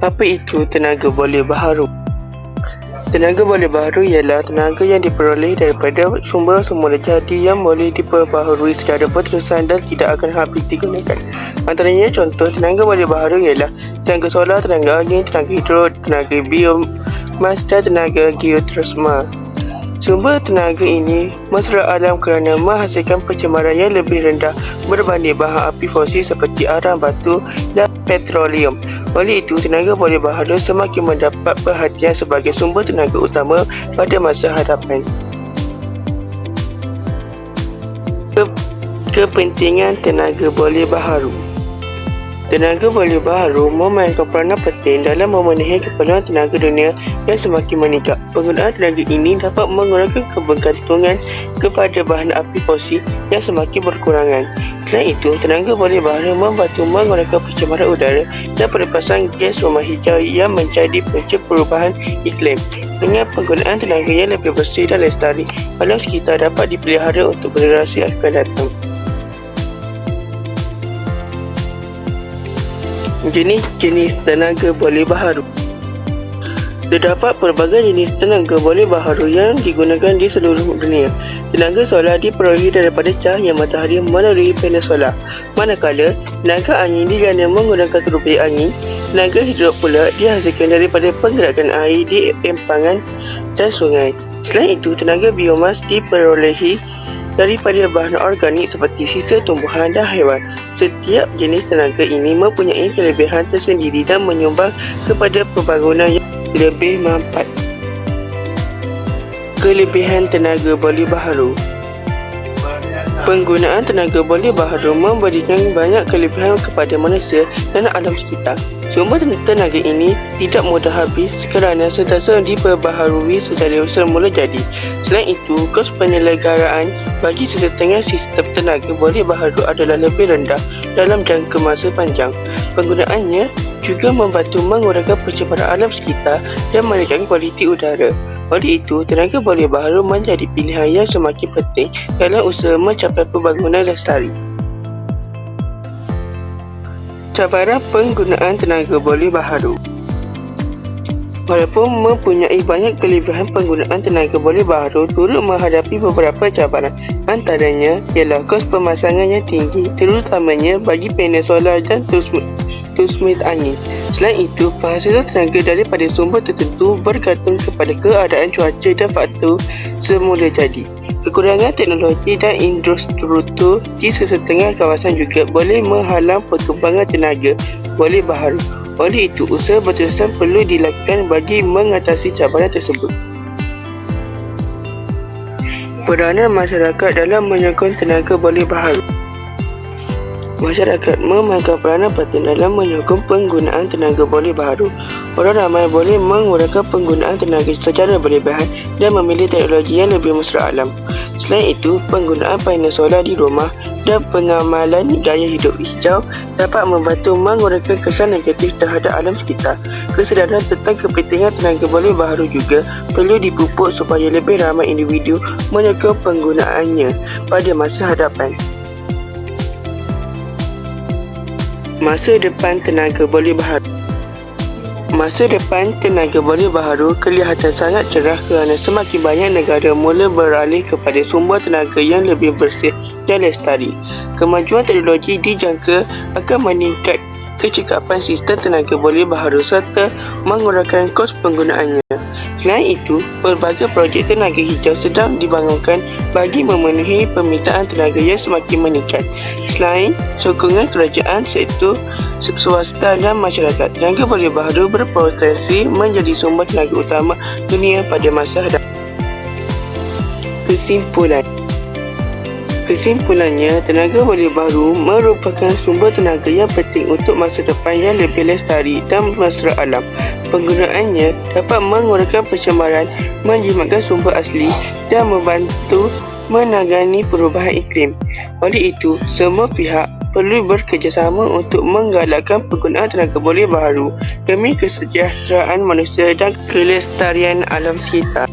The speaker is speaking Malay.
Apa itu tenaga boleh baharu? Tenaga boleh baharu ialah tenaga yang diperoleh daripada sumber semula jadi yang boleh diperbaharui secara berterusan dan tidak akan habis digunakan. Antaranya contoh tenaga boleh baharu ialah tenaga solar, tenaga angin, tenaga hidro, tenaga biomas dan tenaga geotermal. Sumber tenaga ini mesra alam kerana menghasilkan pencemaran yang lebih rendah berbanding bahan api fosil seperti arang, batu dan petroleum. Oleh itu, tenaga boleh baharu semakin mendapat perhatian sebagai sumber tenaga utama pada masa hadapan. Kepentingan tenaga boleh baharu. Tenaga boleh baharu memainkan peranan penting dalam memenuhi keperluan tenaga dunia yang semakin meningkat. Penggunaan tenaga ini dapat mengurangkan kebergantungan kepada bahan api fosil yang semakin berkurangan. Selain itu, tenaga boleh baharu membantu mengurangkan pencemaran udara dan pelepasan gas rumah hijau yang menjadi punca perubahan iklim. Dengan penggunaan tenaga yang lebih bersih dan lestari, alam sekitar dapat dipelihara untuk generasi akan datang. Jenis-jenis tenaga boleh baharu. Terdapat pelbagai jenis tenaga boleh baharu yang digunakan di seluruh dunia. Tenaga solar diperoleh daripada cahaya matahari melalui panel solar, manakala tenaga angin digana menggunakan terbit angin. Tenaga hidro pula dihasilkan daripada penggerakan air di empangan dan sungai. Selain itu, tenaga biomas diperolehi daripada bahan organik seperti sisa tumbuhan dan haiwan. Setiap jenis tenaga ini mempunyai kelebihan tersendiri dan menyumbang kepada pembangunan yang lebih mampat. Kelebihan tenaga boleh baharu. Penggunaan tenaga boleh baharu memberikan banyak kelebihan kepada manusia dan alam sekitar. Sumber tenaga ini tidak mudah habis kerana sentiasa diperbaharui secara semula jadi. Selain itu, kos penyelenggaraan bagi sesetengah sistem tenaga boleh baharu adalah lebih rendah dalam jangka masa panjang. Penggunaannya juga membantu mengurangkan pencemaran alam sekitar dan meningkatkan kualiti udara. Oleh itu, tenaga boleh baharu menjadi pilihan yang semakin penting dalam usaha mencapai pembangunan lestari. Cabaran penggunaan tenaga boleh baharu. Walaupun mempunyai banyak kelebihan, penggunaan tenaga boleh baharu turut menghadapi beberapa cabaran. Antaranya ialah kos pemasangan yang tinggi, terutamanya bagi panel solar dan tusmit angin. Selain itu, penghasilan tenaga daripada sumber tertentu bergantung kepada keadaan cuaca dan faktor semula jadi. Kekurangan teknologi dan infrastruktur di sesetengah kawasan juga boleh menghalang perkembangan tenaga boleh baharu. Oleh itu, usaha berterusan perlu dilakukan bagi mengatasi cabaran tersebut. Peranan masyarakat dalam menyokong tenaga boleh baharu. Masyarakat memainkan peranan penting dalam menyokong penggunaan tenaga boleh baharu. Orang ramai boleh mengurangkan penggunaan tenaga secara berlebihan dan memilih teknologi yang lebih mesra alam. Selain itu, penggunaan panel solar di rumah dan pengamalan gaya hidup hijau dapat membantu mengurangkan kesan negatif terhadap alam sekitar. Kesedaran tentang kepentingan tenaga boleh baharu juga perlu dipupuk supaya lebih ramai individu menyokong penggunaannya pada masa hadapan. Masa depan tenaga boleh baharu. Masa depan tenaga boleh baharu kelihatan sangat cerah kerana semakin banyak negara mula beralih kepada sumber tenaga yang lebih bersih dan lestari. Kemajuan teknologi dijangka akan meningkat kecekapan sistem tenaga boleh baharu serta mengurangkan kos penggunaannya. Selain itu, pelbagai projek tenaga hijau sedang dibangunkan bagi memenuhi permintaan tenaga yang semakin meningkat. Selain sokongan kerajaan, sektor swasta dan masyarakat, tenaga boleh baharu berpotensi menjadi sumber tenaga utama dunia pada masa hadapan. Kesimpulannya, tenaga boleh baharu merupakan sumber tenaga yang penting untuk masa depan yang lebih lestari dan mesra alam. Penggunaannya dapat mengurangkan pencemaran, menjimatkan sumber asli dan membantu menangani perubahan iklim. Oleh itu, semua pihak perlu bekerjasama untuk menggalakkan penggunaan tenaga boleh baharu demi kesejahteraan manusia dan kelestarian alam sekitar.